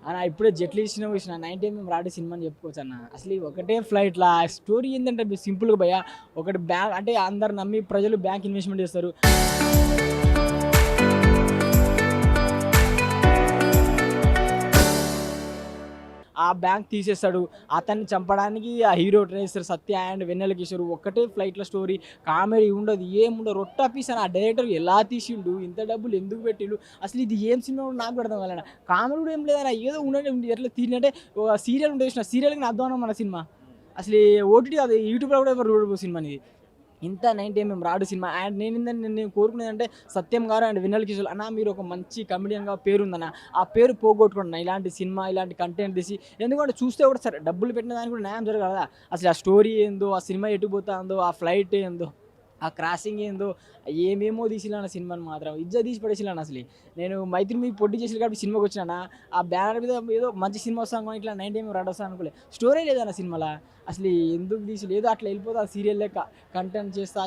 అన్న ఇప్పుడే జెట్లీ ఇచ్చిన చూసిన 90 మేము రాడే సినిమా అని చెప్పుకోవచ్చు అన్న. అసలు ఈ ఒకటే ఫ్లైట్‌లా స్టోరీ ఏందంటే సింపుల్‌గా భయ్యా ఒకటి బ్యాంక్ అంటే అందరు నమ్మి ప్రజలు బ్యాంక్ ఇన్వెస్ట్‌మెంట్ చేస్తారు. ఆ బ్యాంక్ తీసేస్తాడు. అతన్ని చంపడానికి ఆ హీరో ట్రై చేస్తారు. సత్య అండ్ వెన్నెల కిషోర్ ఒక్కటే ఫ్లైట్‌లో స్టోరీ. కామెడీ ఉండదు. ఏముండదు. రొట్టా పీస్ అని ఆ డైరెక్టర్ ఎలా తీసిండు? ఇంత డబ్బులు ఎందుకు పెట్టిండు? అసలు ఇది ఏం సినిమా కూడా నాకు కూడా అర్థం కాలే. కామెడీ కూడా ఏం లేదన్న. ఏదో ఉండనే ఎట్లా తీరినంటే ఒక సీరియల్ ఉంటది చూసినవా? సీరియల్‌కి అర్థం మన సినిమా. అసలు ఓటీటీ అది యూట్యూబ్‌లో కూడా ఎవరు చూడరు సినిమాని. ఇంత 90 ఎంఎం రాడు సినిమా. అండ్ నేను కోరుకునేదంటే సత్యం గారు అండ్ వెన్నెల కిషోర్ అన్న మీరు ఒక మంచి కమెడియన్‌గా పేరుందన్న. ఆ పేరు పోగొట్టుకోండి. ఇలాంటి సినిమా, ఇలాంటి కంటెంట్ తీసి ఎందుకంటే చూస్తే కూడా సరే డబ్బులు పెట్టిన దానికి కూడా న్యాయం జరగాలి కదా! అసలు ఆ స్టోరీ ఏందో, ఆ సినిమా ఎటు పోతాందో, ఆ ఫ్లైట్ ఏందో, ఆ క్రాసింగ్ ఏందో ఏమేమో తీసిల్లు సినిమాని మాత్రం. ఇజ్జత్ తీసి పడేసిల్లు అసలు. నేను 'మైత్రి' మీద పోటీ చేసిల్లు కాబట్టి సినిమాకొచ్చినానా, ఆ బ్యానర్ మీద ఏదో మంచి సినిమా వస్తాను ఇట్లా 90 ఎంఎం రాడ్ వస్తది అనుకోలే. స్టోరీ లేదన్న సినిమాల. అసలు ఎందుకు తీసిల్లు? ఏదో అట్లా వెళ్ళిపోతా సీరియల్ లెక్క కంటెంట్ చేస్తా